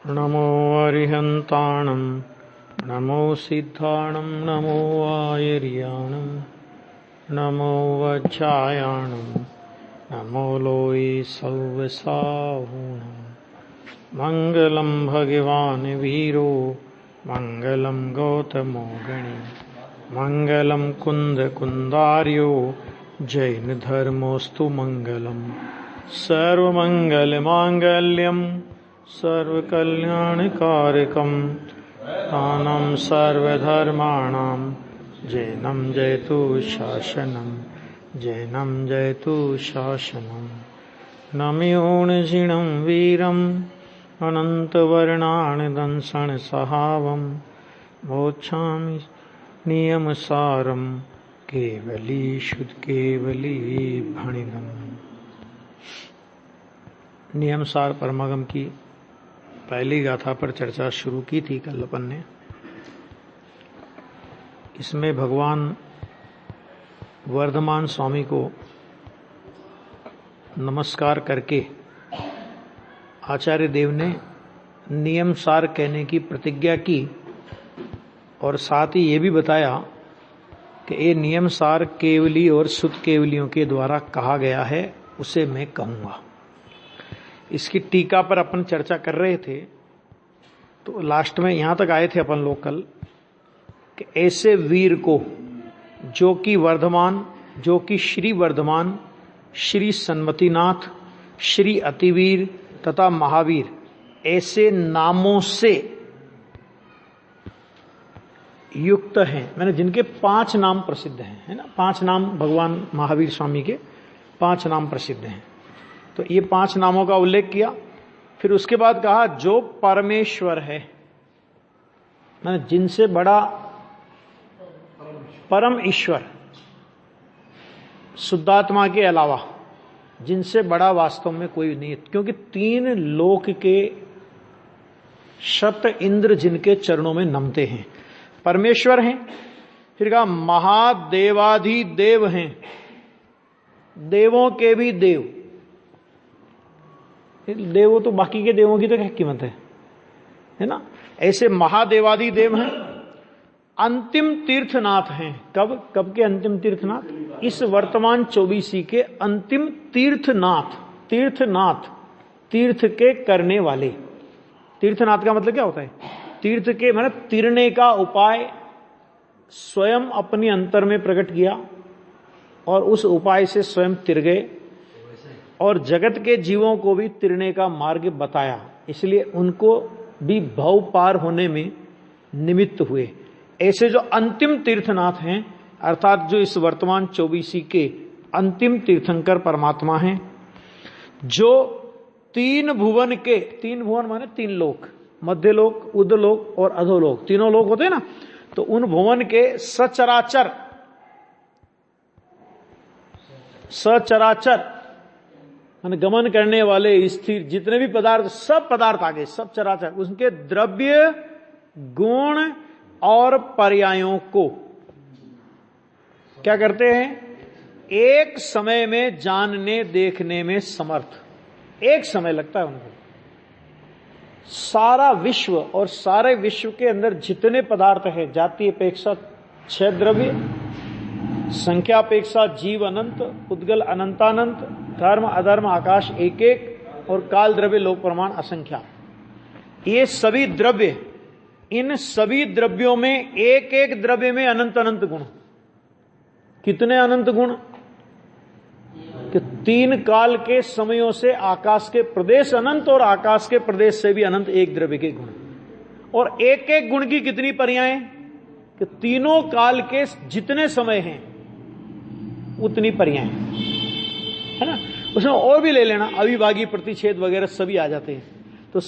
नमो अरिहन्ताणं नमो सिद्धाणं नमो आयर्याणं नमो वज्रायाणं नमो लोये सौवसाहुणं। मङ्गलं भगवान् वीरो मङ्गलं गौतमो गणी मङ्गलं कुन्दकुन्दार्यो जैनधर्मोऽस्तु मङ्गलम्। सर्वमङ्गलमाङ्गल्यं सर्वकल्याणकारकं दानं सर्वधर्माणां जैनं जयतु शासनं जैनं जयतु शासनं। नमयोऽर्जुनं वीरम् अनन्तवर्णान् दंसनसहावं मोक्षामि नियमसारं केवली शुद्ध केवली भणिनम्। नियमसार परमागम की पहली गाथा पर चर्चा शुरू की थी कल अपन ने। इसमें भगवान वर्धमान स्वामी को नमस्कार करके आचार्य देव ने नियमसार कहने की प्रतिज्ञा की और साथ ही ये भी बताया कि ये नियमसार केवली और शुद्ध केवलियों के द्वारा कहा गया है, उसे मैं कहूँगा। इसकी टीका पर अपन चर्चा कर रहे थे तो लास्ट में यहाँ तक आए थे अपन लोग कल कि ऐसे वीर को जो कि वर्धमान, जो कि श्री वर्धमान, श्री सन्मतिनाथ, श्री अतिवीर तथा महावीर ऐसे नामों से युक्त हैं, मैंने जिनके 5 नाम प्रसिद्ध हैं, है ना। 5 नाम भगवान महावीर स्वामी के 5 नाम प्रसिद्ध हैं। तो ये 5 नामों का उल्लेख किया। फिर उसके बाद कहा जो परमेश्वर है, मैंने जिनसे बड़ा परम ईश्वर शुद्धात्मा के अलावा जिनसे बड़ा वास्तव में कोई नहीं है, क्योंकि 3 लोक के शत इंद्र जिनके चरणों में नमते हैं, परमेश्वर हैं। फिर कहा महादेवाधिदेव हैं, देवों के भी देव। देवों तो बाकी के देवों की तो क्या कीमत है ना। ऐसे महादेवाधिदेव हैं। अंतिम तीर्थनाथ हैं। कब के अंतिम तीर्थनाथ? इस वर्तमान 24 के अंतिम तीर्थनाथ। तीर्थ के करने वाले। तीर्थनाथ का मतलब क्या होता है? तीर्थ के मतलब तिरने का उपाय स्वयं अपने अंतर में प्रकट किया और उस उपाय से स्वयं तिर गए और जगत के जीवों को भी तिरने का मार्ग बताया, इसलिए उनको भी भव पार होने में निमित्त हुए। ऐसे जो अंतिम तीर्थनाथ हैं, अर्थात जो इस वर्तमान 24 के अंतिम तीर्थंकर परमात्मा हैं, जो 3 भुवन के, 3 भुवन माने 3 लोक, मध्य लोक, उद्लोक और अधोलोक, तीनों लोक होते हैं ना। तो उन भुवन के सचराचर माने गमन करने वाले स्थिर जितने भी पदार्थ, सब पदार्थ आगे, सब चराचर, उनके द्रव्य गुण और पर्यायों को क्या करते हैं? एक समय में जानने देखने में समर्थ। एक समय लगता है उनको। सारा विश्व और सारे विश्व के अंदर जितने पदार्थ हैं, जाति अपेक्षा 6 द्रव्य, संख्या अपेक्षा जीव अनंत, उद्गल अनंतानंत, धर्म अधर्म आकाश एक एक और काल द्रव्य लोक प्रमाण असंख्या। ये सभी द्रव्य, इन सभी द्रव्यों में एक एक द्रव्य में अनंत अनंत गुण। कितने अनंत गुण? कि 3 काल के समयों से आकाश के प्रदेश अनंत और आकाश के प्रदेश से भी अनंत एक द्रव्य के गुण। और एक एक गुण की कितनी पर्यायें? कि तीनों काल के जितने समय हैं उतनी पर्यायें, है ना। उसमें और भी ले लेना, अविभागी प्रतिच्छेद वगैरह सभी आ जाते हैं। तो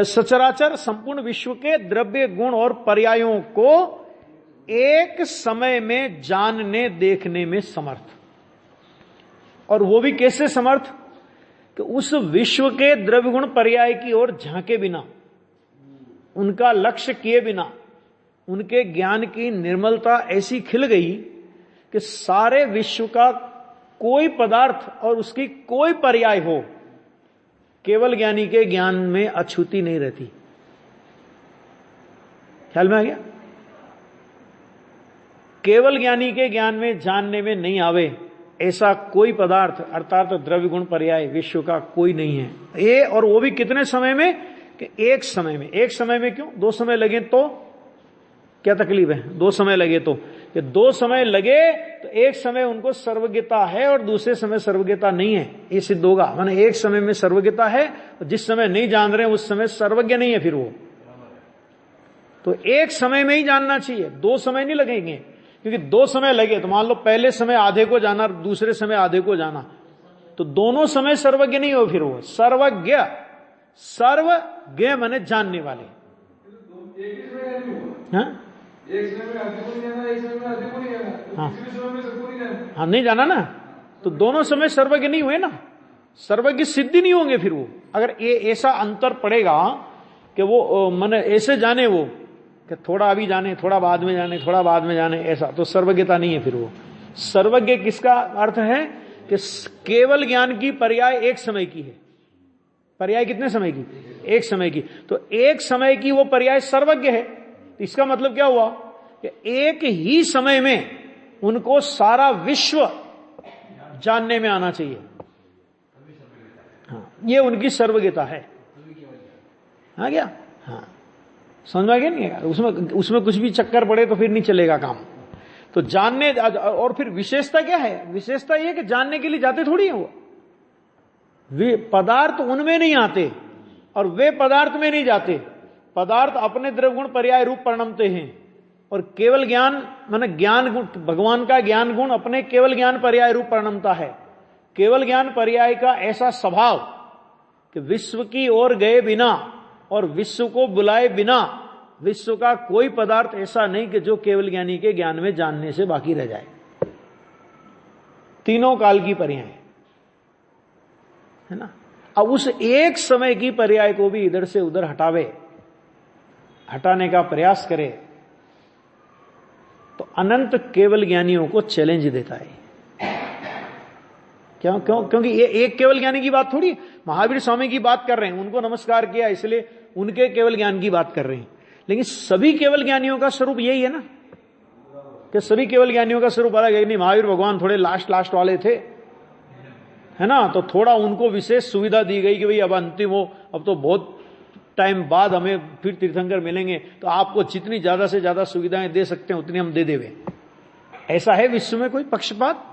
सचराचर संपूर्ण विश्व के द्रव्य गुण और पर्यायों को एक समय में जानने देखने में समर्थ। और वो भी कैसे समर्थ? कि उस विश्व के द्रव्य गुण पर्याय की ओर झांके बिना, उनका लक्ष्य किए बिना, उनके ज्ञान की निर्मलता ऐसी खिल गई कि सारे विश्व का कोई पदार्थ और उसकी कोई पर्याय हो केवल ज्ञानी के ज्ञान में अछूती नहीं रहती। ख्याल में आ गया? केवल ज्ञानी के ज्ञान में जानने में नहीं आवे ऐसा कोई पदार्थ अर्थात द्रव्य गुण पर्याय विश्व का कोई नहीं है। ये और वो भी कितने समय में? कि एक समय में। एक समय में क्यों? दो समय लगे तो क्या तकलीफ है? दो समय लगे तो कि दो समय लगे तो एक समय उनको सर्वज्ञता है और दूसरे समय सर्वज्ञता नहीं है, ये सिद्ध होगा। माने एक समय में सर्वज्ञता है और जिस समय नहीं जान रहे उस समय सर्वज्ञ नहीं है। फिर वो तो एक समय में ही जानना चाहिए, दो समय नहीं लगेंगे। क्योंकि दो समय लगे तो मान लो पहले समय आधे को जाना, दूसरे समय आधे को जाना, तो दोनों समय सर्वज्ञ नहीं हो। फिर वो सर्वज्ञ, सर्वज्ञ माने जानने वाले। हाँ हाँ, नहीं जाना ना, तो दोनों समय सर्वज्ञ नहीं हुए ना, सर्वज्ञ सिद्धि नहीं होंगे। फिर वो अगर ये ऐसा अंतर पड़ेगा कि वो माने ऐसे जाने वो कि थोड़ा अभी जाने, थोड़ा बाद में जाने, थोड़ा बाद में जाने, ऐसा तो सर्वज्ञता नहीं है। फिर वो सर्वज्ञ किसका अर्थ है? कि केवल ज्ञान की पर्याय एक समय की है। पर्याय कितने समय की? एक समय की। तो एक समय की वो पर्याय सर्वज्ञ है। तो इसका मतलब क्या हुआ कि एक ही समय में उनको सारा विश्व जानने में आना चाहिए। हाँ, ये उनकी सर्वज्ञता है। हाँ क्या? हाँ, समझ में आ गया? नहीं उसमें कुछ भी चक्कर पड़े तो फिर नहीं चलेगा काम। तो जानने और फिर विशेषता क्या है? विशेषता ये कि जानने के लिए जाते थोड़ी है वो, वे पदार्थ उनमें नहीं आते और वे पदार्थ में नहीं जाते। पदार्थ अपने द्रव्य गुण पर्याय रूप परिणमते हैं और केवल ज्ञान माने ज्ञान गुण, भगवान का ज्ञान गुण अपने केवल ज्ञान पर्याय रूप परिणमता है। केवल ज्ञान पर्याय का ऐसा स्वभाव कि विश्व की ओर गए बिना और विश्व को बुलाए बिना विश्व का कोई पदार्थ ऐसा नहीं कि जो केवल ज्ञानी के ज्ञान में जानने से बाकी रह जाए। तीनों काल की पर्याय है ना। अब उस एक समय की पर्याय को भी इधर से उधर हटाने का प्रयास करे तो अनंत केवल ज्ञानियों को चैलेंज देता है। क्यों? क्योंकि ये एक केवल ज्ञानी की बात थोड़ी, महावीर स्वामी की बात कर रहे हैं, उनको नमस्कार किया इसलिए उनके केवल ज्ञान की बात कर रहे हैं। लेकिन सभी केवल ज्ञानियों का स्वरूप यही है ना कि सभी केवल ज्ञानियों का स्वरूप अलग है। नहीं, महावीर भगवान थोड़े लास्ट वाले थे, है ना, तो थोड़ा उनको विशेष सुविधा दी गई कि भाई अब अंतिम हो, अब तो बहुत टाइम बाद हमें फिर तीर्थंकर मिलेंगे, तो आपको जितनी ज्यादा से ज्यादा सुविधाएं दे सकते हैं उतनी हम दे देवे। ऐसा है विश्व में कोई पक्षपात?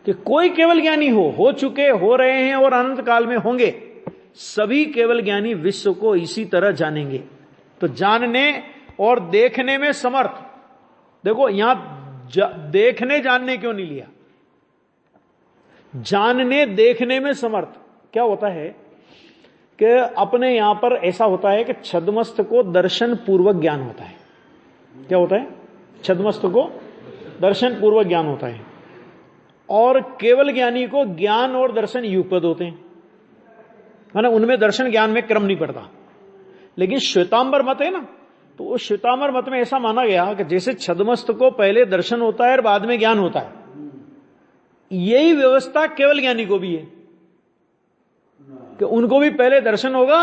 कि कोई केवल ज्ञानी हो चुके, हो रहे हैं और अनंत काल में होंगे, सभी केवल ज्ञानी विश्व को इसी तरह जानेंगे। तो जानने और देखने में समर्थ। देखो यहां देखने जानने क्यों नहीं लिया? जानने देखने में समर्थ क्या होता है कि अपने यहां पर ऐसा होता है कि छद्मस्त को दर्शन पूर्वक ज्ञान होता है। क्या होता है? छद्मस्त को दर्शन पूर्वक ज्ञान होता है और केवल ज्ञानी को ज्ञान और दर्शन युगपद होते हैं, माने उनमें दर्शन ज्ञान में क्रम नहीं पड़ता। लेकिन श्वेतांबर मत है ना, तो उस श्वेतांबर मत में ऐसा माना गया कि जैसे छद्मस्त को पहले दर्शन होता है और बाद में ज्ञान होता है, यही व्यवस्था केवल ज्ञानी को भी है कि उनको भी पहले दर्शन होगा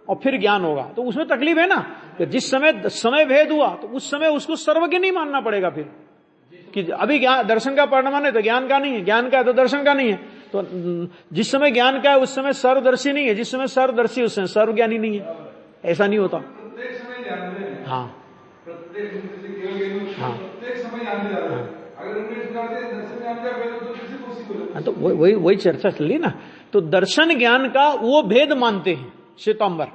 और फिर ज्ञान होगा। तो उसमें तकलीफ है ना कि जिस समय भेद हुआ तो उस समय उसको सर्वज्ञ नहीं मानना पड़ेगा फिर कि अभी ज्ञान दर्शन का परिणाम है तो ज्ञान का नहीं है, ज्ञान का है तो दर्शन का नहीं है। तो जिस समय ज्ञान का है उस समय सर्वदर्शी नहीं है, जिस समय सर्वदर्शी उस समय सर्वज्ञानी नहीं है। ऐसा नहीं होता। हाँ हाँ, तो वही चर्चा चल रही ना। तो दर्शन ज्ञान का वो भेद मानते हैं श्वेतांबर,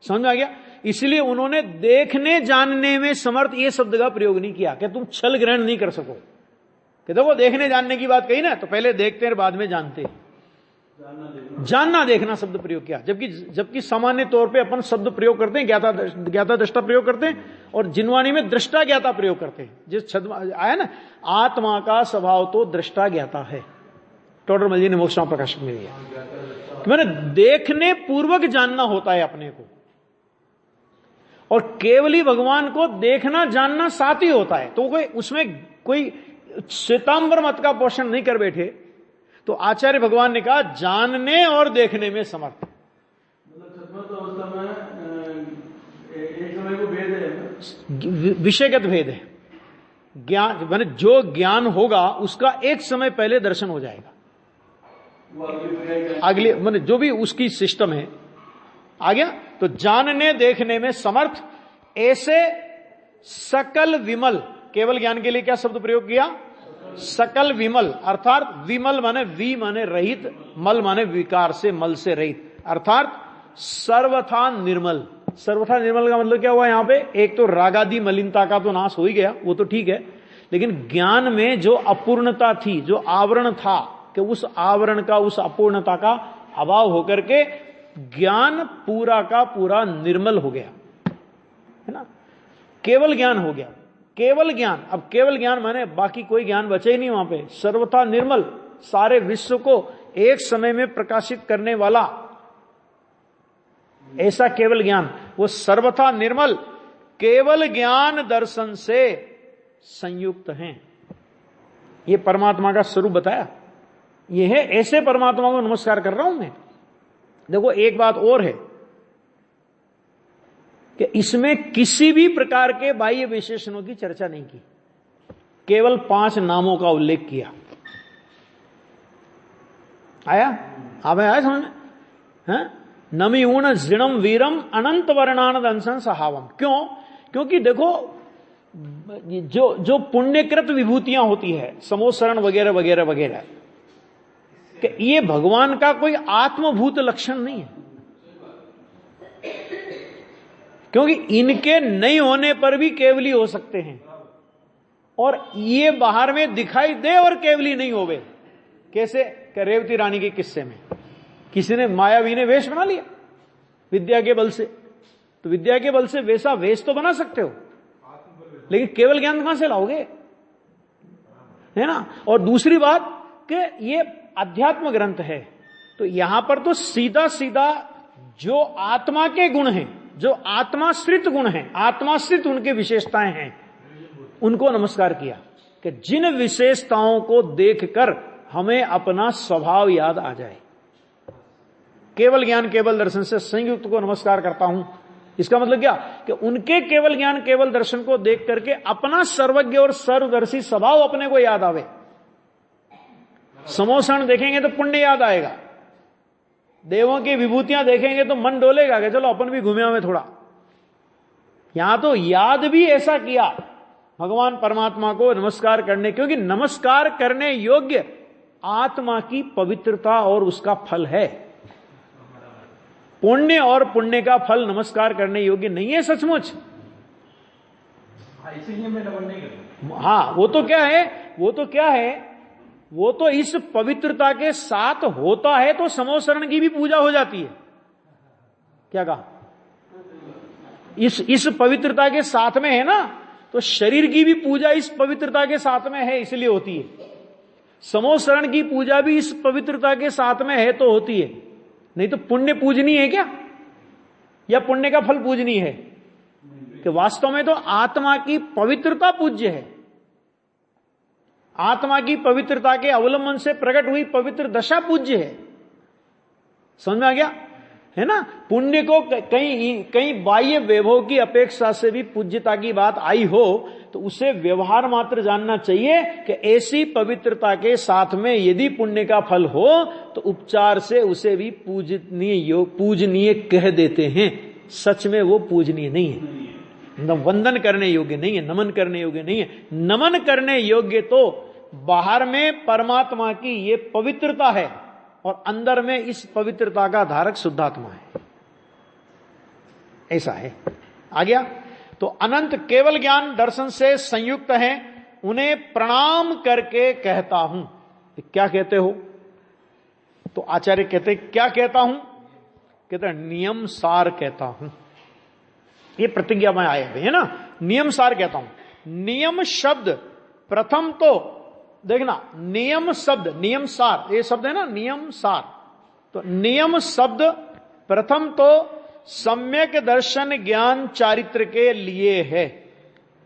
समझ में आ गया। इसलिए उन्होंने देखने जानने में समर्थ ये शब्द का प्रयोग नहीं किया कि तुम छल ग्रहण नहीं कर सको। कि देखो देखने जानने की बात कही ना, तो पहले देखते हैं बाद में जानते हैं। जानना देखना शब्द प्रयोग किया, जबकि सामान्य तौर पे अपन शब्द प्रयोग करते हैं ज्ञाता दृष्टा प्रयोग करते हैं और जिनवाणी में दृष्टा ज्ञाता प्रयोग करते हैं। जिस छद आया ना, आत्मा का स्वभाव तो दृष्टा ज्ञाता है, टोडरमल जी ने मोक्षणाम प्रकाशक में दिया। मैंने देखने पूर्वक जानना होता है अपने को, और केवली भगवान को देखना जानना साथ ही होता है। तो उसमें कोई श्वेतांबर मत का पोषण नहीं कर बैठे तो आचार्य भगवान ने कहा जानने और देखने में समर्थ। मतलब अवस्था में एक समय को भेद है, विषयगत भेद है। ज्ञान माने जो ज्ञान होगा उसका एक समय पहले दर्शन हो जाएगा, अगले माने जो भी उसकी सिस्टम है आ गया। तो जानने देखने में समर्थ, ऐसे सकल विमल, केवल ज्ञान के लिए क्या शब्द प्रयोग किया? सकल विमल, अर्थात विमल माने वी माने रहित, मल माने विकार से, मल से रहित, अर्थात सर्वथा निर्मल। सर्वथा निर्मल का मतलब क्या हुआ यहां पे? एक तो रागादि मलिनता का तो नाश हो ही गया, वो तो ठीक है, लेकिन ज्ञान में जो अपूर्णता थी, जो आवरण था, कि उस आवरण का, उस अपूर्णता का अभाव होकर के ज्ञान पूरा का पूरा निर्मल हो गया, है ना। केवल ज्ञान हो गया, केवल ज्ञान। अब केवल ज्ञान माने बाकी कोई ज्ञान बचे ही नहीं वहां पे। सर्वथा निर्मल, सारे विश्व को एक समय में प्रकाशित करने वाला ऐसा केवल ज्ञान, वो सर्वथा निर्मल केवल ज्ञान दर्शन से संयुक्त हैं। ये परमात्मा का स्वरूप बताया, ये है। ऐसे परमात्मा को नमस्कार कर रहा हूं मैं। देखो एक बात और है कि इसमें किसी भी प्रकार के बाह्य विशेषणों की चर्चा नहीं की, केवल 5 नामों का उल्लेख किया। आया? आप आया समझ में? नमी ऊण जिणम वीरम अनंत वर्णान दंसन सहावम। क्यों? क्योंकि देखो जो पुण्यकृत विभूतियां होती है, समोसरण वगैरह वगैरह वगैरह, कि ये भगवान का कोई आत्मभूत लक्षण नहीं है, क्योंकि इनके नहीं होने पर भी केवली हो सकते हैं, और ये बाहर में दिखाई दे और केवली नहीं होवे। कैसे? कि रेवती रानी के किस्से में किसी ने, मायावी ने वेश बना लिया विद्या के बल से, तो विद्या के बल से वैसा वेश तो बना सकते हो, लेकिन केवल ज्ञान कहां से लाओगे, है ना। और दूसरी बात कि ये अध्यात्म ग्रंथ है, तो यहां पर तो सीधा सीधा जो आत्मा के गुण हैं, जो आत्माश्रित गुण हैं, आत्माश्रित उनके विशेषताएं हैं, उनको नमस्कार किया, कि जिन विशेषताओं को देखकर हमें अपना स्वभाव याद आ जाए। केवल ज्ञान केवल दर्शन से संयुक्त को नमस्कार करता हूं। इसका मतलब क्या? कि उनके केवल ज्ञान केवल दर्शन को देख करके अपना सर्वज्ञ और सर्वदर्शी स्वभाव अपने को याद आवे। समोसण देखेंगे तो पुण्य याद आएगा, देवों की विभूतियां देखेंगे तो मन डोलेगा कि चलो अपन भी घूमे में थोड़ा। यहां तो याद भी ऐसा किया भगवान परमात्मा को नमस्कार करने, क्योंकि नमस्कार करने योग्य आत्मा की पवित्रता और उसका फल है। पुण्य और पुण्य का फल नमस्कार करने योग्य नहीं है सचमुच। इसीलिए मैं नमन नहीं करता। हाँ, वो तो क्या है, वो तो क्या है, वो तो इस पवित्रता के साथ होता है तो समोसरण की भी पूजा हो जाती है। क्या कहा? इस पवित्रता के साथ में है ना, तो शरीर की भी पूजा इस पवित्रता के साथ में है, इसलिए होती है। समोसरण की पूजा भी इस पवित्रता के साथ में है तो होती है, नहीं तो पुण्य पूजनीय है क्या, या पुण्य का फल पूजनीय है? कि वास्तव में तो आत्मा की पवित्रता पूज्य है, आत्मा की पवित्रता के अवलंबन से प्रकट हुई पवित्र दशा पूज्य है। समझ में आ गया? है ना। पुण्य को कहीं बाह्य वैभव की अपेक्षा से भी पूज्यता की बात आई हो तो उसे व्यवहार मात्र जानना चाहिए कि ऐसी पवित्रता के साथ में यदि पुण्य का फल हो तो उपचार से उसे भी पूजनीय कह देते हैं। सच में वो पूजनीय नहीं है, वंदन करने योग्य नहीं है, नमन करने योग्य नहीं है। नमन करने योग्य तो बाहर में परमात्मा की ये पवित्रता है और अंदर में इस पवित्रता का धारक शुद्धात्मा है, ऐसा है। आ गया? तो अनंत केवल ज्ञान दर्शन से संयुक्त हैं, उन्हें प्रणाम करके कहता हूं। क्या कहते हो? तो आचार्य कहते क्या कहता हूं? कहते हैं नियम सार कहता हूं। ये प्रतिज्ञा में आए हुए है ना, नियम सार कहता हूं। नियम शब्द प्रथम तो देखना, नियम शब्द, नियम सार ये शब्द है ना, नियम सार। तो नियम शब्द प्रथम तो सम्यक दर्शन ज्ञान चारित्र के लिए है।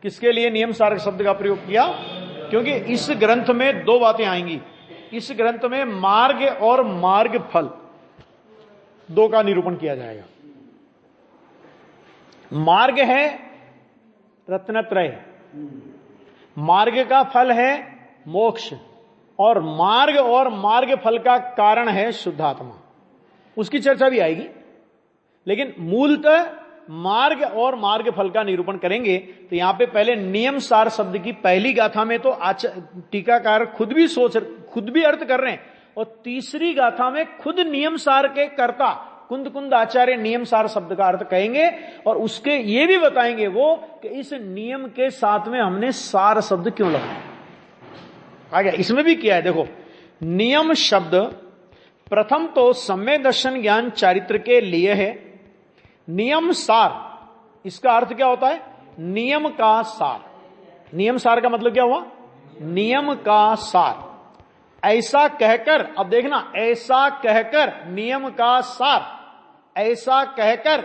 किसके लिए नियम सार शब्द का प्रयोग किया? क्योंकि इस ग्रंथ में दो बातें आएंगी। इस ग्रंथ में मार्ग और मार्ग फल दो का निरूपण किया जाएगा। मार्ग है रत्नत्रय, मार्ग का फल है मोक्ष, और मार्ग फल का कारण है शुद्धात्मा। उसकी चर्चा भी आएगी, लेकिन मूलतः मार्ग और मार्ग फल का निरूपण करेंगे। तो यहां पे पहले नियम सार शब्द की पहली गाथा में तो टीकाकार खुद भी अर्थ कर रहे हैं, और तीसरी गाथा में खुद नियम सार के कर्ता कुंद आचार्य नियम सार शब्द का अर्थ कहेंगे, और उसके ये भी बताएंगे वो कि इस नियम के साथ में हमने सार शब्द क्यों लगाया। आगे इसमें भी किया है, देखो नियम शब्द प्रथम तो सम्यक दर्शन ज्ञान चारित्र के लिए है। नियम सार, इसका अर्थ क्या होता है? नियम का सार। नियम सार का मतलब क्या हुआ? नियम का सार। ऐसा कहकर, अब देखना, ऐसा कहकर नियम का सार, ऐसा कहकर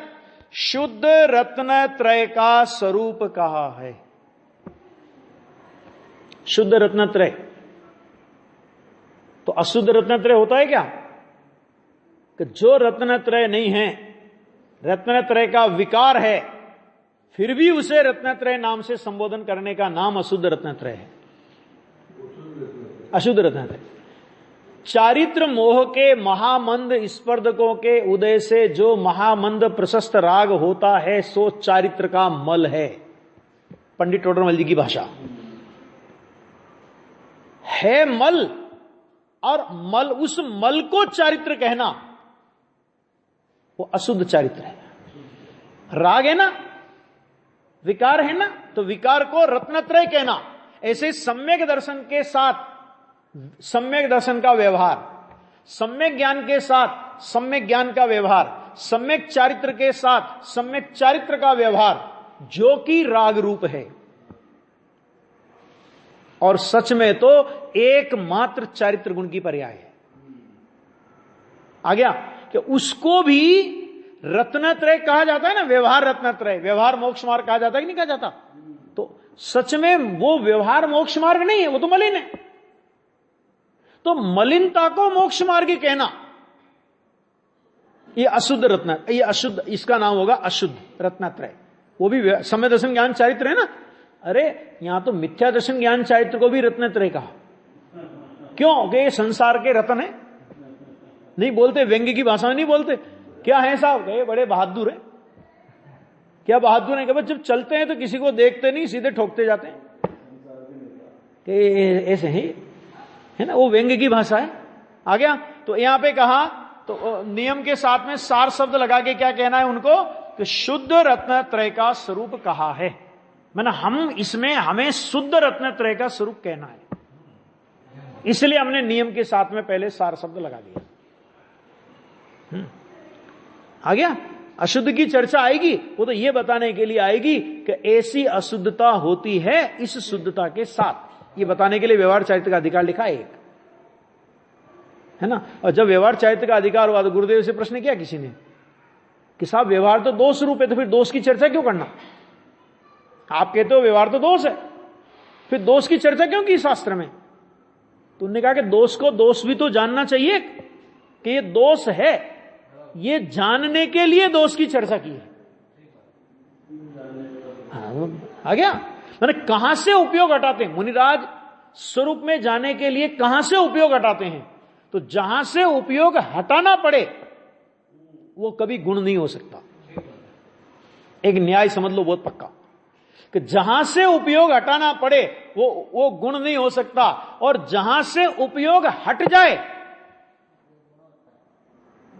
शुद्ध रत्न त्रय का स्वरूप कहा है। शुद्ध रत्न त्रय, तो अशुद्ध रत्न त्रय होता है क्या? कि जो रत्न त्रय नहीं है, रत्न त्रय का विकार है, फिर भी उसे रत्न त्रय नाम से संबोधन करने का नाम अशुद्ध रत्न त्रय है। अशुद्ध रत्न त्रय चारित्र मोह के महामंद स्पर्धकों के उदय से जो महामंद प्रशस्त राग होता है सो चारित्र का मल है। पंडित टोडरमल जी की भाषा है मल, और मल, उस मल को चारित्र कहना वो अशुद्ध चारित्र है। राग है ना, विकार है ना, तो विकार को रत्नत्रय कहना। ऐसे सम्यक दर्शन के साथ सम्यक दर्शन का व्यवहार, सम्यक ज्ञान के साथ सम्यक ज्ञान का व्यवहार, सम्यक चारित्र के साथ सम्यक चारित्र का व्यवहार, जो कि राग रूप है। और सच में तो एकमात्र चारित्र गुण की पर्याय है। आ गया कि उसको भी रत्नत्रय कहा जाता है ना, व्यवहार रत्नत्रय, व्यवहार मोक्ष मार्ग कहा जाता है कि नहीं कहा जाता? तो सच में वो व्यवहार मोक्ष मार्ग नहीं है, वो तो मलिन है। तो मलिनता को मोक्ष मार्ग कहना, ये अशुद्ध रत्न, ये अशुद्ध, इसका नाम होगा अशुद्ध रत्नत्रय। वो भी सम्यक दर्शन ज्ञान चारित्र है ना। अरे यहां तो मिथ्या दर्शन ज्ञान चारित्र को भी रत्नत्रय कहा। क्यों? कि संसार के रत्न है। नहीं बोलते, व्यंग्य की भाषा में नहीं बोलते। क्या है साहब? ये बड़े बहादुर है। क्या बहादुर है? कि जब चलते हैं तो किसी को देखते नहीं, सीधे ठोकते जाते हैं, कि ऐसे ही है ना, वो व्यंग्य की भाषा है। आ गया? तो यहां पे कहा, तो नियम के साथ में सार शब्द लगा के क्या कहना है उनको? कि शुद्ध रत्नत्रय का स्वरूप कहा है। मैंने हम इसमें हमें शुद्ध रत्नत्रय का स्वरूप कहना है, इसलिए हमने नियम के साथ में पहले सार शब्द लगा दिया। आ गया? अशुद्ध की चर्चा आएगी, वो तो ये बताने के लिए आएगी कि ऐसी अशुद्धता होती है इस शुद्धता के साथ, ये बताने के लिए व्यवहार चारित्र का अधिकार लिखा है एक, है ना। और जब व्यवहार चारित्र का अधिकार हुआ तो गुरुदेव से प्रश्न किया किसी ने कि साहब व्यवहार तो दोष रूप है, तो फिर दोष की चर्चा क्यों करना? आप कहते हो व्यवहार तो दोष है, फिर दोष की चर्चा क्यों की शास्त्र में? तो उन्होंने कहा कि दोष को दोष भी तो जानना चाहिए कि ये दोष है, ये जानने के लिए दोष की चर्चा की है। आ गया? मैंने कहां से उपयोग हटाते हैं? मुनिराज स्वरूप में जाने के लिए कहां से उपयोग हटाते हैं? तो जहां से उपयोग हटाना पड़े वो कभी गुण नहीं हो सकता। एक न्याय समझ लो बहुत पक्का, कि जहां से उपयोग हटाना पड़े वो गुण नहीं हो सकता, और जहां से उपयोग हट जाए,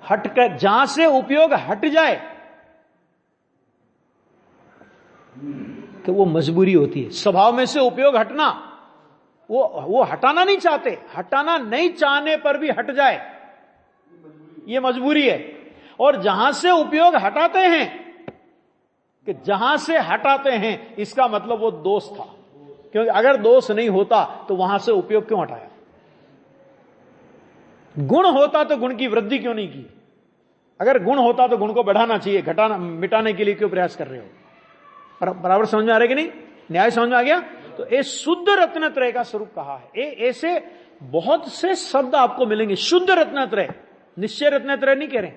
हटकर जहां से उपयोग हट जाए कि वो मजबूरी होती है। स्वभाव में से उपयोग हटना, वो हटाना नहीं चाहते, हटाना नहीं चाहने पर भी हट जाए, ये मजबूरी है। और जहां से उपयोग हटाते हैं, कि जहां से हटाते हैं इसका मतलब वो दोष था, क्योंकि अगर दोष नहीं होता तो वहां से उपयोग क्यों हटाया? गुण होता तो गुण की वृद्धि क्यों नहीं की? अगर गुण होता तो गुण को बढ़ाना चाहिए, घटाना मिटाने के लिए क्यों प्रयास कर रहे हो? बराबर समझ में आ रहा है कि नहीं? न्याय समझ में आ गया? तो ये शुद्ध रत्नत्रय का स्वरूप कहा है। ऐसे बहुत से शब्द आपको मिलेंगे। शुद्ध रत्नत्रय, निश्चय रत्नत्रय नहीं कह रहे,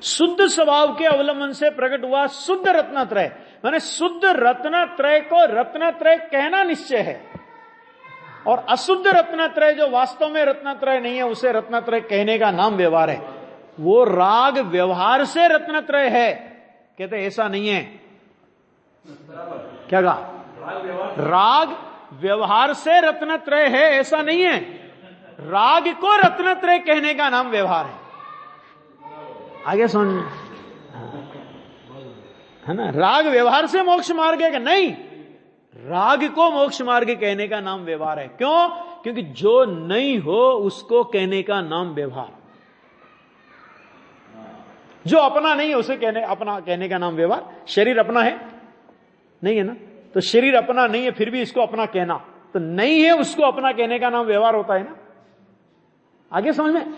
शुद्ध स्वभाव के अवलंबन से प्रकट हुआ शुद्ध रत्नत्रय, माने शुद्ध रत्नत्रय को रत्नत्रय कहना निश्चय है, और अशुद्ध रत्नत्रय जो वास्तव में रत्नत्रय नहीं है उसे रत्नत्रय कहने का नाम व्यवहार है। वो राग व्यवहार से रत्नत्रय है, कहते ऐसा नहीं है। क्या कहा? राग व्यवहार से रत्नत्रय है, ऐसा नहीं है। राग को रत्नत्रय कहने का नाम व्यवहार है। आगे समझ में है ना? राग व्यवहार से मोक्ष मार्ग है कि नहीं? राग को मोक्ष मार्ग कहने का नाम व्यवहार है। क्यों? क्योंकि जो नहीं हो उसको कहने का नाम व्यवहार, जो अपना नहीं है उसे अपना कहने का नाम व्यवहार। शरीर अपना है नहीं है ना, तो शरीर अपना नहीं है फिर भी इसको अपना कहना, तो नहीं है उसको अपना कहने का नाम व्यवहार होता है ना। आगे समझ में?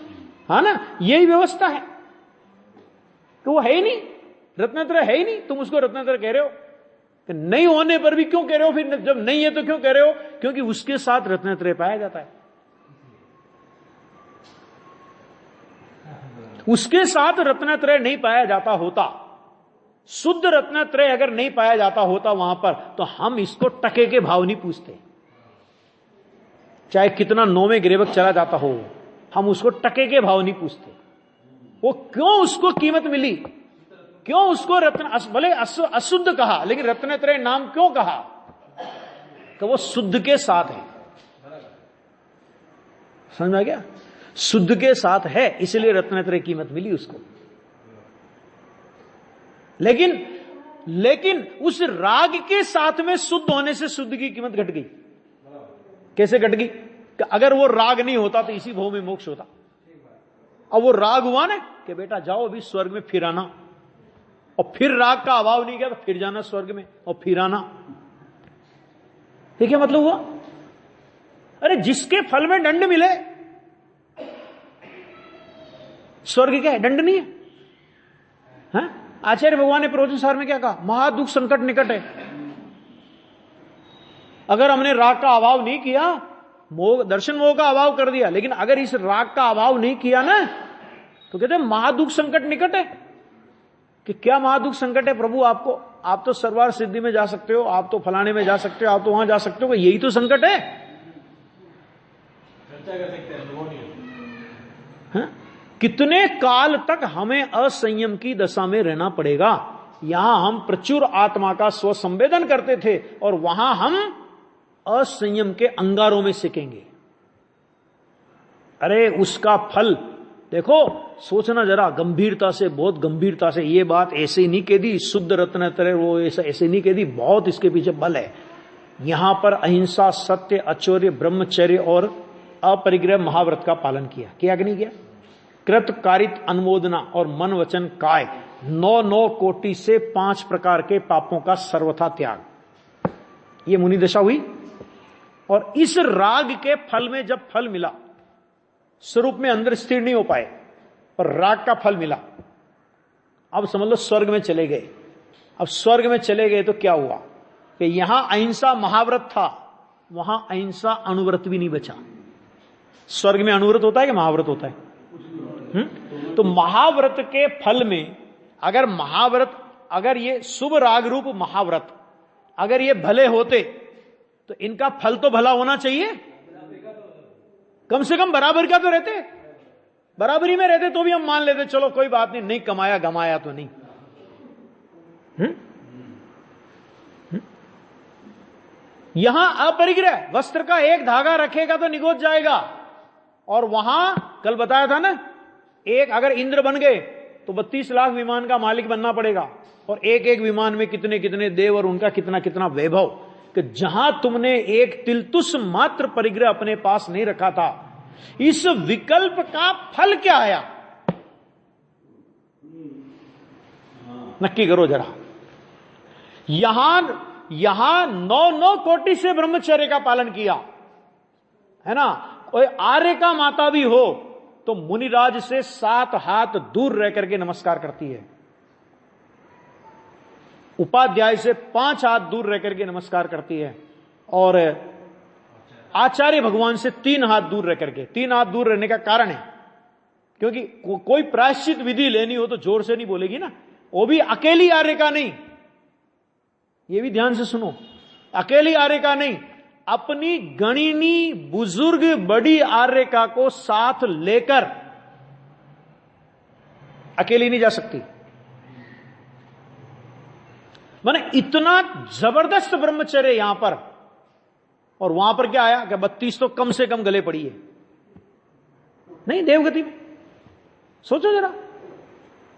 हाँ ना, यही व्यवस्था है। तो वो है ही नहीं, रत्नत्रय है ही नहीं, तुम उसको रत्नत्रय कह रहे हो। कि नहीं होने पर भी क्यों कह रहे हो? फिर जब नहीं है तो क्यों कह रहे हो? क्योंकि उसके साथ रत्नत्रय पाया जाता है। उसके साथ रत्नत्रय नहीं पाया जाता होता, शुद्ध रत्नत्रय अगर नहीं पाया जाता होता वहां पर, तो हम इसको टके के भाव नहीं पूछते। चाहे कितना 9वें ग्रेवक चला जाता हो, हम उसको टके के भाव नहीं पूछते। वो क्यों उसको कीमत मिली, क्यों उसको रत्न, भले अशुद्ध कहा लेकिन रत्नत्रय नाम क्यों कहा? तो वो शुद्ध के साथ है। समझ में आ गया? शुद्ध के साथ है, इसलिए रत्नत्रय कीमत मिली उसको। लेकिन उस राग के साथ में शुद्ध होने से शुद्ध की कीमत घट गई। कैसे घट गई? कि अगर वो राग नहीं होता तो इसी भव में मोक्ष होता। अब वो राग हुआ ना कि बेटा जाओ अभी स्वर्ग में फिर आना, और फिर राग का अभाव नहीं किया तो फिर जाना स्वर्ग में और फिर आना। ये क्या मतलब हुआ? अरे जिसके फल में दंड मिले, स्वर्ग क्या है? दंड नहीं है, हाँ? आचार्य भगवान ने प्रवचन सार में क्या कहा? महादुख संकट निकट है। अगर हमने राग का अभाव नहीं किया, मोह, दर्शन मोह का अभाव कर दिया, लेकिन अगर इस राग का अभाव नहीं किया ना, तो कहते हैं महादुख संकट निकट है। कि क्या महादुख संकट है प्रभु आपको? आप तो सर्वार सिद्धि में जा सकते हो, आप तो फलाने में जा सकते हो, आप तो वहां जा सकते हो, यही तो संकट है। चर्चा कर सकते हैं, वो नहीं हाँ? कितने काल तक हमें असंयम की दशा में रहना पड़ेगा? यहां हम प्रचुर आत्मा का स्वसंवेदन करते थे और वहां हम असंयम के अंगारों में सिकेंगे। अरे उसका फल देखो, सोचना जरा गंभीरता से, बहुत गंभीरता से। ये बात ऐसे ही नहीं कह दी शुद्ध रत्नत्रय, वो ऐसे नहीं कह दी, बहुत इसके पीछे बल है। यहां पर अहिंसा, सत्य, अचौर्य, ब्रह्मचर्य और अपरिग्रह महाव्रत का पालन किया कि नहीं किया? कृत कारित अनुमोदना और मन वचन काय, 9 कोटि से 5 प्रकार के पापों का सर्वथा त्याग, ये मुनि दशा हुई। और इस राग के फल में जब फल मिला, स्वरूप में अंदर स्थिर नहीं हो पाए और राग का फल मिला, अब समझ लो स्वर्ग में चले गए। अब स्वर्ग में चले गए तो क्या हुआ कि यहां अहिंसा महाव्रत था, वहां अहिंसा अनुव्रत भी नहीं बचा। स्वर्ग में अनुव्रत होता है कि महाव्रत होता है? तो महाव्रत के फल में अगर ये शुभ राग रूप महाव्रत अगर ये भले होते तो इनका फल तो भला होना चाहिए, कम से कम बराबर का तो रहते, बराबरी में रहते तो भी हम मान लेते चलो कोई बात नहीं, नहीं कमाया गमाया तो नहीं। यहां अपरिग्रह, वस्त्र का एक धागा रखेगा तो निगोच जाएगा, और वहां कल बताया था ना, एक अगर इंद्र बन गए तो 32 लाख विमान का मालिक बनना पड़ेगा, और एक एक विमान में कितने कितने देव और उनका कितना कितना वैभव। कि जहां तुमने एक तिलतुस मात्र परिग्रह अपने पास नहीं रखा था, इस विकल्प का फल क्या आया? नक्की करो जरा। यहां 9 कोटि से ब्रह्मचर्य का पालन किया है ना। कोई आर्य का माता भी हो तो मुनिराज से 7 हाथ दूर रह करके नमस्कार करती है, उपाध्याय से 5 हाथ दूर रह करके नमस्कार करती है, और आचार्य भगवान से 3 हाथ दूर रह करके। 3 हाथ दूर रहने का कारण है क्योंकि कोई प्रायश्चित विधि लेनी हो तो जोर से नहीं बोलेगी ना, वो भी अकेली आर्य का नहीं, ये भी ध्यान से सुनो, अकेली आर्य का नहीं, अपनी गणिनी बुजुर्ग बड़ी आर्यिका को साथ लेकर, अकेली नहीं जा सकती। माने इतना जबरदस्त ब्रह्मचर्य यहां पर, और वहां पर क्या आया कि 32 तो कम से कम गले पड़ी है, नहीं देवगति में। सोचो जरा,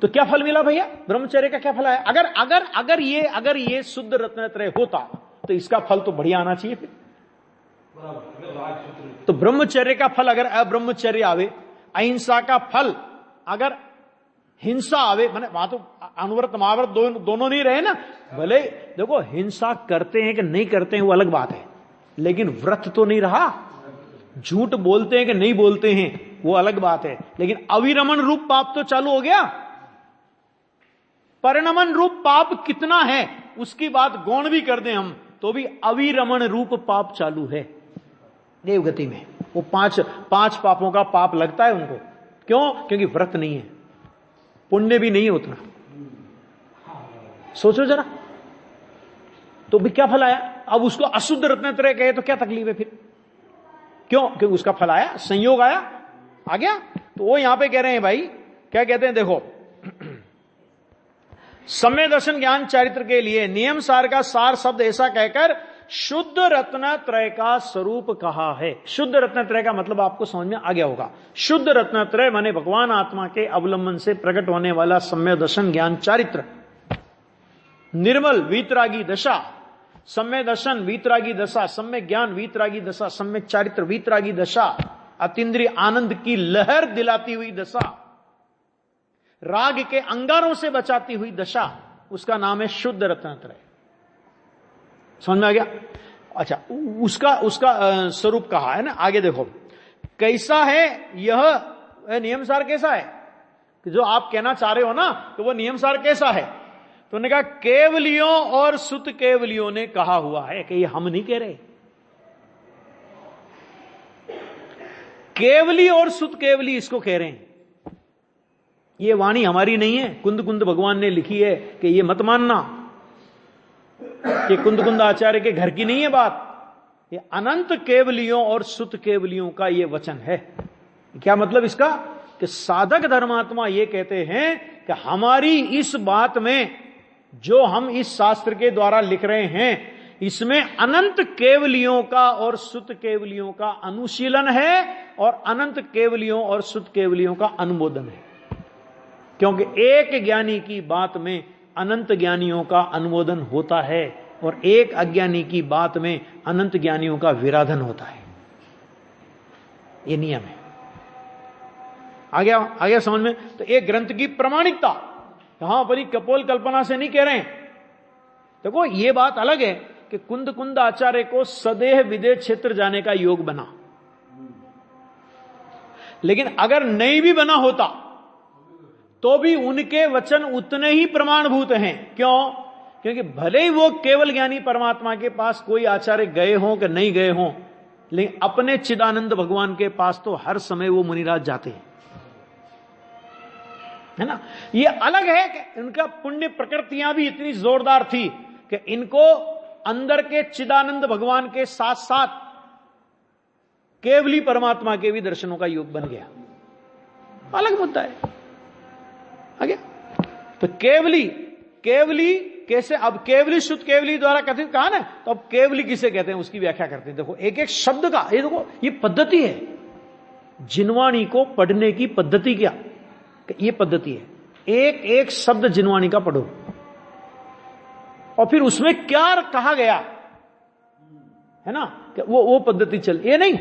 तो क्या फल मिला भैया, ब्रह्मचर्य का क्या फल आया? अगर ये शुद्ध रत्नत्रय होता तो इसका फल तो बढ़िया आना चाहिए फिर। तो ब्रह्मचर्य का फल अगर अब्रह्मचर्य आवे, अहिंसा का फल अगर हिंसा आवे, माने वहां तो अनुव्रत महाव्रत दोनों नहीं रहे ना। भले देखो हिंसा करते हैं कि नहीं करते हैं वो अलग बात है, लेकिन व्रत तो नहीं रहा। झूठ बोलते हैं कि नहीं बोलते हैं वो अलग बात है, लेकिन अविरमण रूप पाप तो चालू हो गया। परिणमन रूप पाप कितना है उसकी बात गौण भी कर दें हम तो भी अविरमण रूप पाप चालू है देवगति में। वो पांच पापों का पाप लगता है उनको। क्यों? क्योंकि व्रत नहीं है, पुण्य भी नहीं है उतना। सोचो जरा, तो भी क्या फल आया? अब उसको अशुद्ध रत्नत्रय कहे तो क्या तकलीफ है फिर? क्यों? क्योंकि उसका फल आया, संयोग आया, आ गया। तो वो यहां पे कह रहे हैं भाई, क्या कहते हैं देखो, सम्यक दर्शन ज्ञान चारित्र के लिए नियम सार का सार शब्द ऐसा कहकर शुद्ध रत्नत्रय का स्वरूप कहा है। शुद्ध रत्नत्रय का मतलब आपको समझ में आ गया होगा। शुद्ध रत्नत्रय माने भगवान आत्मा के अवलंबन से प्रकट होने वाला सम्यक दर्शन ज्ञान चारित्र, निर्मल वीतरागी दशा, सम्यक दर्शन वीतरागी दशा, सम्यक ज्ञान वीतरागी दशा, सम्यक चारित्र वीतरागी दशा, अतीन्द्रिय आनंद की लहर दिलाती हुई दशा, राग के अंगारों से बचाती हुई दशा, उसका नाम है शुद्ध रत्नत्रय। समझ में आ गया? अच्छा, उसका स्वरूप कहा है ना। आगे देखो कैसा है यह नियम सार, कैसा है कि जो आप कहना चाह रहे हो ना, तो वो नियम सार कैसा है? तो उन्होंने कहा केवलियों और सुत केवलियों ने कहा हुआ है, कि ये हम नहीं कह रहे। केवली और सुत केवली इसको कह रहे हैं। ये वाणी हमारी नहीं है, कुंद कुंद भगवान ने लिखी है कि ये मत मानना, कि कुंद कुंद आचार्य के घर की नहीं है बात। ये अनंत केवलियों और सुत केवलियों का ये वचन है। क्या मतलब इसका? कि साधक धर्मात्मा ये कहते हैं कि हमारी इस बात में, जो हम इस शास्त्र के द्वारा लिख रहे हैं, इसमें अनंत केवलियों का और सुत केवलियों का अनुशीलन है और अनंत केवलियों और सुत केवलियों का अनुमोदन है। क्योंकि एक ज्ञानी की बात में अनंत ज्ञानियों का अनुमोदन होता है और एक अज्ञानी की बात में अनंत ज्ञानियों का विराधन होता है। यह नियम है। आ गया समझ में? तो एक ग्रंथ की प्रमाणिकता यहां अपनी कपोल कल्पना से नहीं कह रहे हैं। देखो ये बात अलग है कि कुंद कुंद आचार्य को सदेह विदेह क्षेत्र जाने का योग बना, लेकिन अगर नहीं भी बना होता तो भी उनके वचन उतने ही प्रमाणभूत हैं। क्यों? क्योंकि भले ही वो केवल ज्ञानी परमात्मा के पास कोई आचार्य गए हों कि नहीं गए हों, लेकिन अपने चिदानंद भगवान के पास तो हर समय वो मुनिराज जाते हैं, है ना। ये अलग है कि इनका पुण्य प्रकृतियां भी इतनी जोरदार थी कि इनको अंदर के चिदानंद भगवान के साथ साथ केवली परमात्मा के भी दर्शनों का योग बन गया। अलग मुद्दा है। आ गया? तो केवली कैसे? अब केवली शुद्ध केवली द्वारा कथित कहा ना, तो अब केवली किसे कहते हैं उसकी व्याख्या करते हैं। देखो एक एक शब्द का, ये देखो ये पद्धति है जिनवाणी को पढ़ने की। पद्धति क्या? ये पद्धति है, एक एक शब्द जिनवाणी का पढ़ो और फिर उसमें क्या कहा गया है ना, वो पद्धति चल। ये नहीं,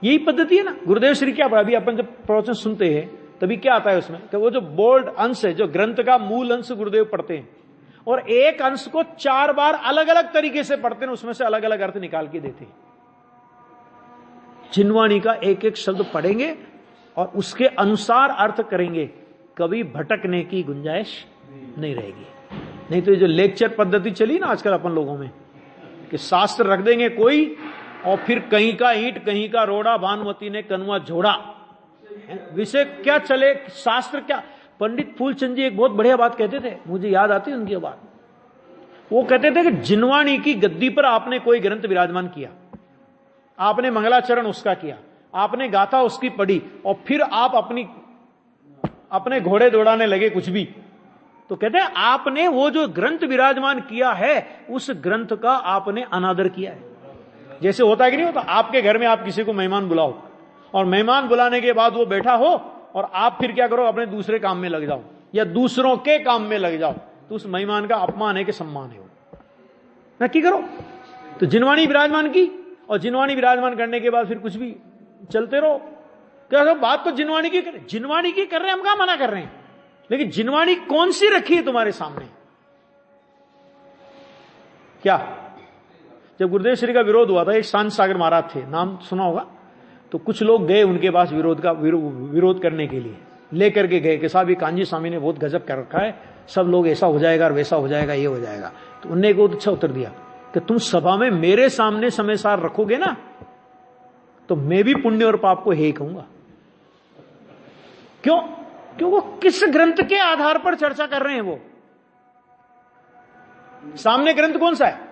यही पद्धति है ना। गुरुदेव श्री क्या पढ़ा? अभी अपन जब प्रवचन सुनते हैं तभी क्या आता है उसमें कि वो जो बोल्ड अंश है, जो ग्रंथ का मूल अंश गुरुदेव पढ़ते हैं और एक अंश को 4 बार अलग अलग तरीके से पढ़ते हैं, उसमें से अलग अलग अर्थ निकाल के देते हैं। जिनवाणी का एक एक शब्द पढ़ेंगे और उसके अनुसार अर्थ करेंगे, कभी भटकने की गुंजाइश नहीं रहेगी। नहीं तो ये जो लेक्चर पद्धति चली ना आजकल अपन लोगों में, कि शास्त्र रख देंगे कोई और फिर कहीं का ईंट कहीं का रोड़ा, भानुमती ने कनुआ जोड़ा, विषय क्या चले, शास्त्र क्या। पंडित फूलचंद जी एक बहुत बढ़िया बात कहते थे, मुझे याद आती है उनकी बात। वो कहते थे कि जिनवाणी की गद्दी पर आपने कोई ग्रंथ विराजमान किया, आपने मंगलाचरण उसका किया, आपने गाथा उसकी पढ़ी, और फिर आप अपने घोड़े दौड़ाने लगे कुछ भी, तो कहते हैं आपने वो जो ग्रंथ विराजमान किया है उस ग्रंथ का आपने अनादर किया है। जैसे होता है कि नहीं होता, आपके घर में आप किसी को मेहमान बुलाओ, और मेहमान बुलाने के बाद वो बैठा हो और आप फिर क्या करो, अपने दूसरे काम में लग जाओ या दूसरों के काम में लग जाओ, तो उस मेहमान का अपमान है कि सम्मान है वो, नक्की करो। तो जिनवाणी विराजमान की, और जिनवाणी विराजमान करने के बाद फिर कुछ भी चलते रहो। क्या बात तो जिनवाणी की कर, जिनवाणी की कर रहे हैं, हम कहां मना कर रहे हैं, लेकिन जिनवाणी कौन सी रखी है तुम्हारे सामने। क्या जब गुरुदेव श्री का विरोध हुआ था, एक शांत सागर महाराज थे, नाम सुना होगा, तो कुछ लोग गए उनके पास विरोध करने के लिए, लेकर के गए कि साहब ये कांजी स्वामी ने बहुत गजब कर रखा है, सब लोग ऐसा हो जाएगा और वैसा हो जाएगा, ये हो जाएगा। तो उनने एक बहुत अच्छा उत्तर दिया कि तुम सभा में मेरे सामने समय सार रखोगे ना, तो मैं भी पुण्य और पाप को हे कहूंगा। क्यों? क्यों? वो किस ग्रंथ के आधार पर चर्चा कर रहे हैं? वो सामने ग्रंथ कौन सा है?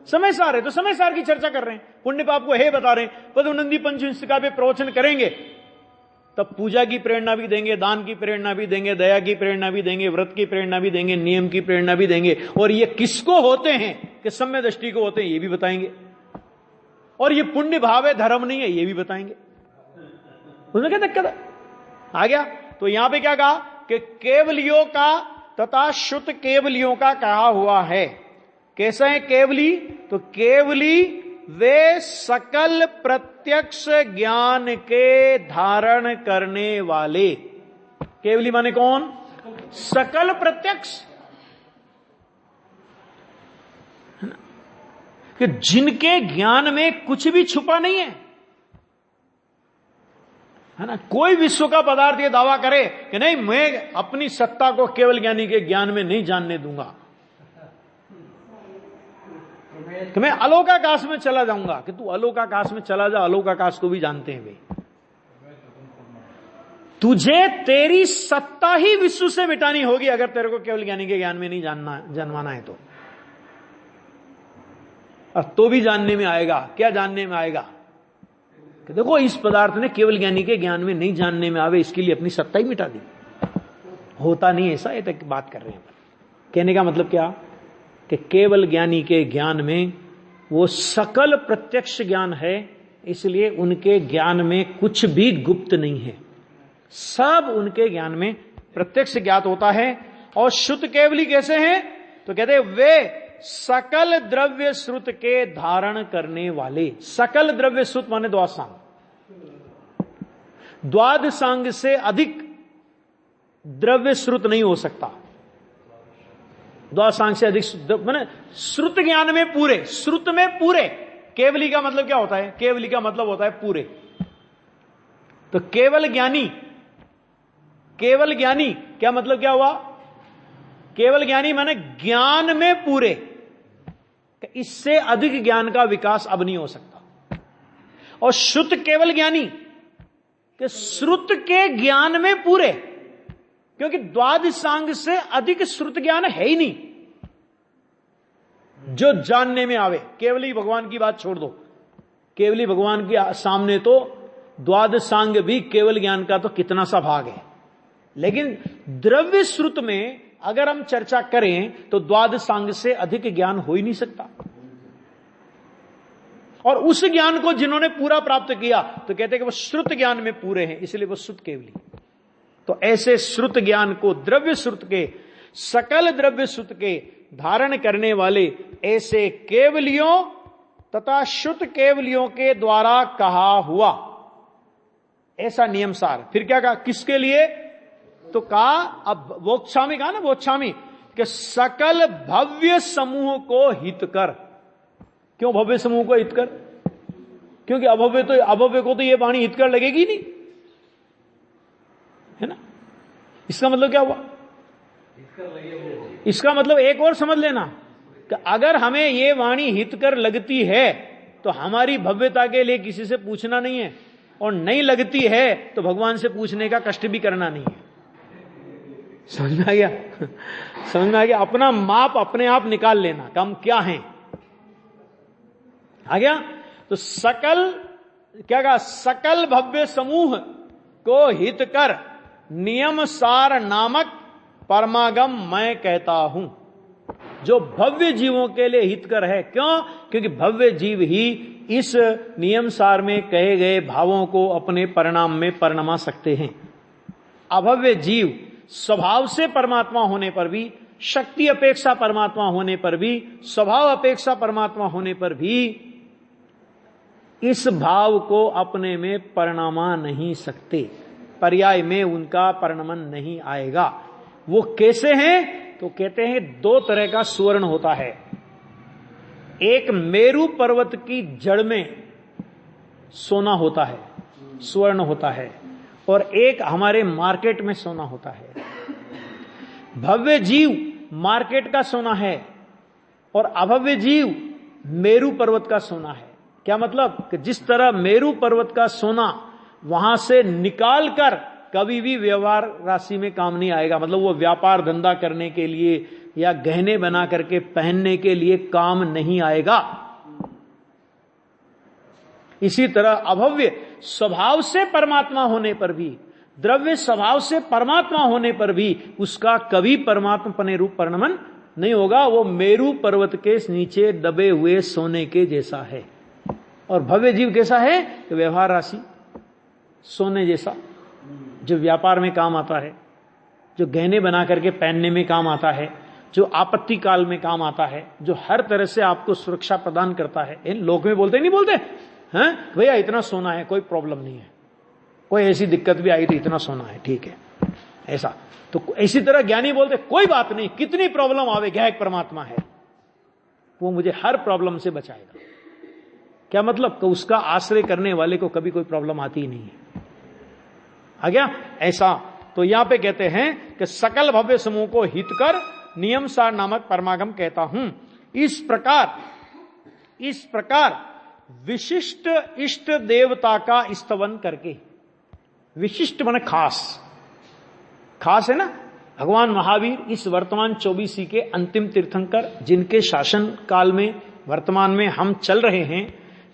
समय सार है, तो समय सार की चर्चा कर रहे हैं, पुण्य पाप को हे बता रहे हैं। पद्मनंदी पंचविंशिका पे प्रवचन करेंगे, तब पूजा की प्रेरणा भी देंगे, दान की प्रेरणा भी देंगे, दया की प्रेरणा भी देंगे, व्रत की प्रेरणा भी देंगे, नियम की प्रेरणा भी देंगे, और ये किसको होते हैं कि सम्य दृष्टि को होते हैं, ये भी बताएंगे, और ये पुण्य भाव है, धर्म नहीं है, ये भी बताएंगे। उसमें क्या दिक्कत है? आ गया। तो यहां पे क्या कहा कि केवलियों का तथा शुद्ध केवलियों का कहा हुआ है। कैसा है केवली? तो केवली वे सकल प्रत्यक्ष ज्ञान के धारण करने वाले। केवली माने कौन? सकल प्रत्यक्ष, है ना, कि जिनके ज्ञान में कुछ भी छुपा नहीं है ना। कोई विश्व का पदार्थ ये दावा करे कि नहीं, मैं अपनी सत्ता को केवल ज्ञानी के ज्ञान में नहीं जानने दूंगा, कि मैं अलोकाकाश में चला जाऊंगा, कि तू अलोकाकाश में चला जा, अलोकाकाश को भी जानते हैं भाई। तुझे तेरी सत्ता ही विश्व से मिटानी होगी अगर तेरे को केवल ज्ञानी के ज्ञान में नहीं जानवाना है तो। और तो भी जानने में आएगा, क्या जानने में आएगा कि देखो इस पदार्थ ने केवल ज्ञानी के ज्ञान में नहीं जानने में आवे, इसके लिए अपनी सत्ता ही मिटा दी। होता नहीं ऐसा, ये तक बात कर रहे हैं। कहने का मतलब क्या कि केवल ज्ञानी के ज्ञान में वो सकल प्रत्यक्ष ज्ञान है, इसलिए उनके ज्ञान में कुछ भी गुप्त नहीं है, सब उनके ज्ञान में प्रत्यक्ष ज्ञात होता है। और शुद्ध केवली कैसे हैं? तो कहते हैं वे सकल द्रव्य श्रुत के धारण करने वाले। सकल द्रव्य श्रुत माने द्वादशांग, द्वादशांग से अधिक द्रव्य श्रुत नहीं हो सकता। द्वादशांग से अधिक माने श्रुत ज्ञान में पूरे, श्रुत में पूरे। केवली का मतलब क्या होता है? केवली का मतलब होता है पूरे। तो केवल ज्ञानी, केवल ज्ञानी क्या मतलब क्या हुआ? केवल ज्ञानी माने ज्ञान में पूरे, इससे अधिक ज्ञान का विकास अब नहीं हो सकता। और शुद्ध केवल ज्ञानी कि श्रुत के ज्ञान में पूरे, क्योंकि द्वादशांग से अधिक श्रुत ज्ञान है ही नहीं जो जानने में आवे। केवली भगवान की बात छोड़ दो, केवली भगवान के सामने तो द्वादशांग भी केवल ज्ञान का तो कितना सा भाग है, लेकिन द्रव्य श्रुत में अगर हम चर्चा करें तो द्वादशांग से अधिक ज्ञान हो ही नहीं सकता। और उस ज्ञान को जिन्होंने पूरा प्राप्त किया तो कहते हैं कि वो श्रुत ज्ञान में पूरे हैं, इसलिए वो शुद्ध केवली। तो ऐसे श्रुत ज्ञान को द्रव्य श्रुत के, सकल द्रव्य श्रुत के धारण करने वाले ऐसे केवलियों तथा शुद्ध केवलियों के द्वारा कहा हुआ ऐसा नियम सार। फिर क्या कहा? किसके लिए? तो कहा, अब वोक्षामी कहा ना, वोक्षामी कि सकल भव्य समूह को हित कर। क्यों भव्य समूह को हित कर? क्योंकि अभव्य को तो ये वाणी हित कर लगेगी नहीं, है ना। इसका मतलब क्या हुआ? इसका मतलब एक और समझ लेना कि अगर हमें ये वाणी हित कर लगती है तो हमारी भव्यता के लिए किसी से पूछना नहीं है, और नहीं लगती है तो भगवान से पूछने का कष्ट भी करना नहीं है। समझ में आ गया? समझ में आ गया? अपना माप अपने आप निकाल लेना, हम क्या हैं। आ गया? तो सकल क्या कहा? सकल भव्य समूह को हित कर नियम सार नामक परमागम मैं कहता हूं। जो भव्य जीवों के लिए हितकर है। क्यों? क्योंकि भव्य जीव ही इस नियम सार में कहे गए भावों को अपने परिणाम में परिणमा सकते हैं। अभव्य जीव स्वभाव से परमात्मा होने पर भी, शक्ति अपेक्षा परमात्मा होने पर भी, स्वभाव अपेक्षा परमात्मा होने पर भी इस भाव को अपने में परिणमा नहीं सकते। पर्याय में उनका परिणमन नहीं आएगा। वो कैसे हैं? तो कहते हैं दो तरह का सुवर्ण होता है। एक मेरू पर्वत की जड़ में सोना होता है, स्वर्ण होता है, और एक हमारे मार्केट में सोना होता है। भव्य जीव मार्केट का सोना है और अभव्य जीव मेरू पर्वत का सोना है। क्या मतलब? कि जिस तरह मेरू पर्वत का सोना वहां से निकाल कर कभी भी व्यवहार राशि में काम नहीं आएगा, मतलब वो व्यापार धंधा करने के लिए या गहने बना करके पहनने के लिए काम नहीं आएगा। इसी तरह अभव्य स्वभाव से परमात्मा होने पर भी, द्रव्य स्वभाव से परमात्मा होने पर भी उसका कभी परमात्मा रूप परिणमन नहीं होगा। वो मेरू पर्वत के नीचे दबे हुए सोने के जैसा है। और भव्य जीव कैसा है? तो व्यवहार राशि सोने जैसा, जो व्यापार में काम आता है, जो गहने बना करके पहनने में काम आता है, जो आपत्ति काल में काम आता है, जो हर तरह से आपको सुरक्षा प्रदान करता है। इन लोग में बोलते नहीं बोलते हैं भैया इतना सोना है, कोई प्रॉब्लम नहीं है, कोई ऐसी दिक्कत भी आई तो इतना सोना है, ठीक है, ऐसा। तो इसी तरह ज्ञानी बोलते कोई बात नहीं, कितनी प्रॉब्लम आवे, क्या एक परमात्मा है, वो मुझे हर प्रॉब्लम से बचाएगा। क्या मतलब? कि उसका आश्रय करने वाले को कभी कोई प्रॉब्लम आती ही नहीं है। आ गया? ऐसा। तो यहां पे कहते हैं कि सकल भव्य समूह को हित कर नियम सार नामक परमागम कहता हूं। इस प्रकार विशिष्ट इष्ट देवता का स्तवन करके, विशिष्ट माने खास, खास है ना। भगवान महावीर इस वर्तमान 24 के अंतिम तीर्थंकर, जिनके शासन काल में वर्तमान में हम चल रहे हैं,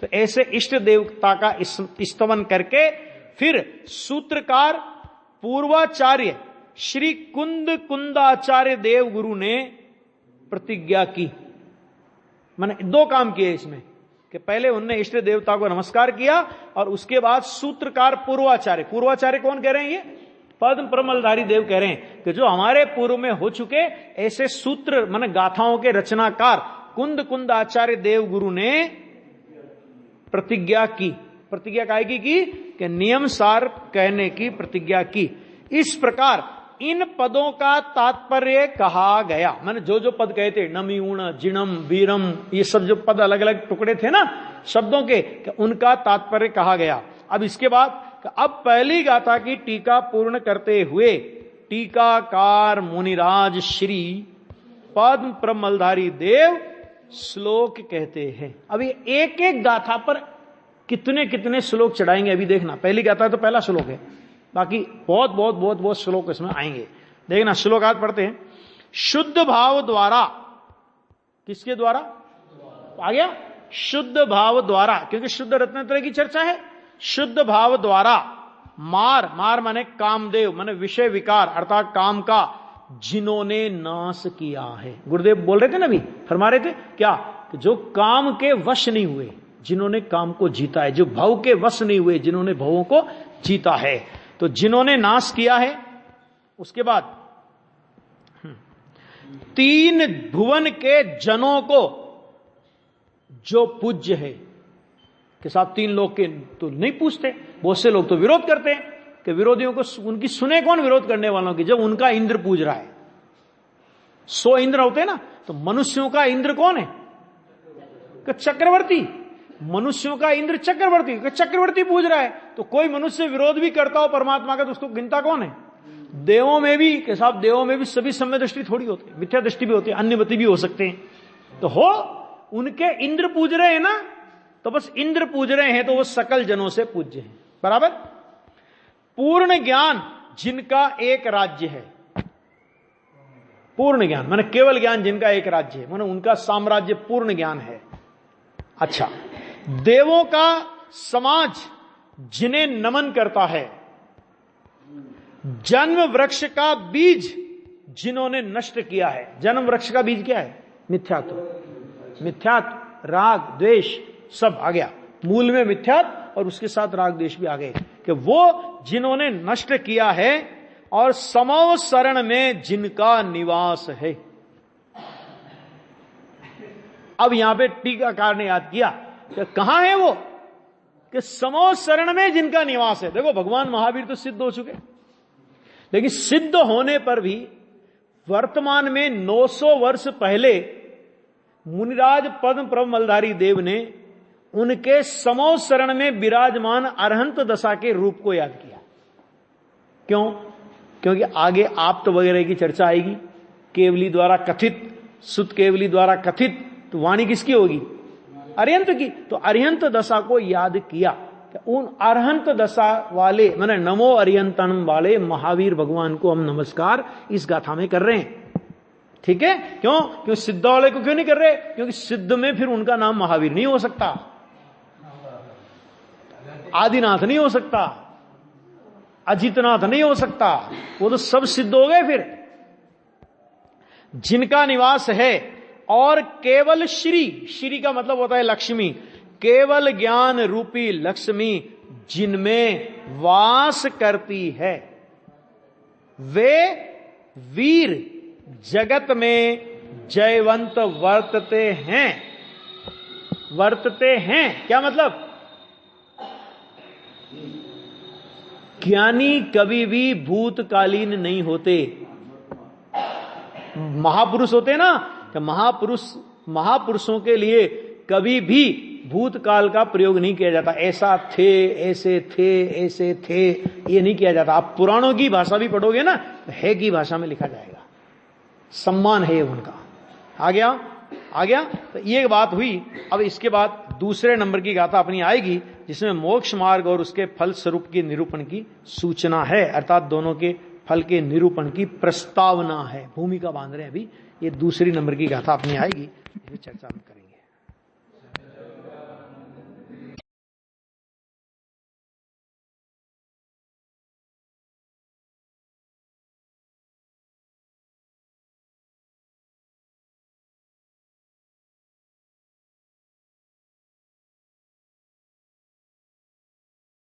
तो ऐसे इष्ट देवता का स्तवन करके फिर सूत्रकार पूर्वाचार्य श्री कुंदाचार्य देव गुरु ने प्रतिज्ञा की। मैंने दो काम किए इसमें, कि पहले उनने इष्ट देवता को नमस्कार किया और उसके बाद सूत्रकार पूर्वाचार्य, पूर्वाचार्य कौन कह रहे हैं? ये पद्म प्रमलधारी देव कह रहे हैं कि जो हमारे पूर्व में हो चुके ऐसे सूत्र माने गाथाओं के रचनाकार कुंदाचार्य देव गुरु ने प्रतिज्ञा की। प्रतिज्ञा काहे की? कि नियम सार कहने की प्रतिज्ञा की। इस प्रकार इन पदों का तात्पर्य कहा गया। मैंने जो जो पद कहे थे, नमीउण, जिणम, वीरम, ये सब जो पद अलग अलग टुकड़े थे ना शब्दों के, उनका तात्पर्य कहा गया। अब इसके बाद अब पहली गाथा की टीका पूर्ण करते हुए टीकाकार मुनिराज श्री पद्म प्रमलधारी देव श्लोक कहते हैं। अभी एक एक गाथा पर कितने कितने श्लोक चढ़ाएंगे अभी देखना। पहली गाथा तो पहला श्लोक है, बाकी बहुत बहुत बहुत बहुत श्लोक इसमें आएंगे। देखना श्लोकात पढ़ते हैं। शुद्ध भाव द्वारा, किसके द्वारा? आ गया? शुद्ध भाव द्वारा, क्योंकि शुद्ध रत्नत्रय की चर्चा है। शुद्ध भाव द्वारा मार माने कामदेव माने विषय विकार अर्थात काम का जिन्होंने नाश किया है। गुरुदेव बोल रहे थे ना, अभी फरमा रहे थे क्या? कि जो काम के वश नहीं हुए, जिन्होंने काम को जीता है, जो भव के वश नहीं हुए, जिन्होंने भवों को जीता है, तो जिन्होंने नाश किया है। उसके बाद 3 भुवन के जनों को जो पूज्य है, के साथ 3 लोग के तो नहीं पूछते, बहुत से लोग तो विरोध करते हैं कि विरोधियों को उनकी सुने कौन विरोध करने वालों की, जब उनका इंद्र पूज रहा है। 100 इंद्र होते हैं ना, तो मनुष्यों का इंद्र कौन है? चक्रवर्ती। मनुष्यों का इंद्र चक्रवर्ती, चक्रवर्ती पूज रहा है, तो कोई मनुष्य विरोध भी करता हो परमात्मा का तो उसको गिनता कौन है? देवों में भी, के साथ देवों में भी सभी सम्य दृष्टि थोड़ी होती है, मिथ्या दृष्टि भी होती है, अन्यमति भी हो सकते हैं। तो हो उनके इंद्र पूज रहे हैं ना, तो बस इंद्र पूज रहे हैं तो वो सकल जनों से पूज्य हैं, बराबर। पूर्ण ज्ञान जिनका एक राज्य है, पूर्ण ज्ञान माने केवल ज्ञान जिनका एक राज्य है, माने उनका साम्राज्य पूर्ण ज्ञान है। अच्छा, देवों का समाज जिन्हें नमन करता है, जन्म वृक्ष का बीज जिन्होंने नष्ट किया है। जन्म वृक्ष का बीज क्या है? मिथ्यात्व। मिथ्यात्व, राग, द्वेष सब आ गया, मूल में मिथ्यात्व और उसके साथ राग द्वेष भी आ गए, कि वो जिन्होंने नष्ट किया है और समो शरण में जिनका निवास है। अब यहां पे टीकाकार ने याद किया कि कहां है वो, कि समो शरण में जिनका निवास है। देखो भगवान महावीर तो सिद्ध हो चुके, लेकिन सिद्ध होने पर भी वर्तमान में 900 वर्ष पहले मुनिराज पद्म प्रभ मलधारी देव ने उनके समो शरण में विराजमान अरहंत दशा के रूप को याद किया। क्यों? क्योंकि आगे आप्त वगैरह की चर्चा आएगी, केवली द्वारा कथित, सुत केवली द्वारा कथित, तो वाणी किसकी होगी? अरिहंत की। तो अरिहंत दशा को याद किया, उन अरहंत दशा वाले माने नमो अरिहंतनम वाले महावीर भगवान को हम नमस्कार इस गाथा में कर रहे हैं। ठीक है? क्यों सिद्ध वाले को क्यों नहीं कर रहे? क्योंकि सिद्ध में फिर उनका नाम महावीर नहीं हो सकता, आदिनाथ नहीं हो सकता, अजितनाथ नहीं हो सकता, वो तो सब सिद्ध हो गए। फिर जिनका निवास है और केवल श्री का मतलब होता है लक्ष्मी, केवल ज्ञान रूपी लक्ष्मी जिनमें वास करती है, वे वीर जगत में जयवंत वर्तते हैं। वर्तते हैं क्या मतलब? ज्ञानी कभी भी भूतकालीन नहीं होते। महापुरुष होते ना, तो महापुरुषों के लिए कभी भी भूतकाल का प्रयोग नहीं किया जाता। ऐसा थे, ऐसे थे, ऐसे थे, ये नहीं किया जाता। आप पुराणों की भाषा भी पढ़ोगे ना, तो है की भाषा में लिखा जाएगा, सम्मान है उनका। आ गया। तो ये बात हुई। अब इसके बाद दूसरे नंबर की गाथा अपनी आएगी, जिसमें मोक्ष मार्ग और उसके फल स्वरूप की निरूपण की सूचना है, अर्थात दोनों के फल के निरूपण की प्रस्तावना है। भूमिका बांध रहे हैं अभी। ये दूसरी नंबर की गाथा अपनी आएगी, चर्चा में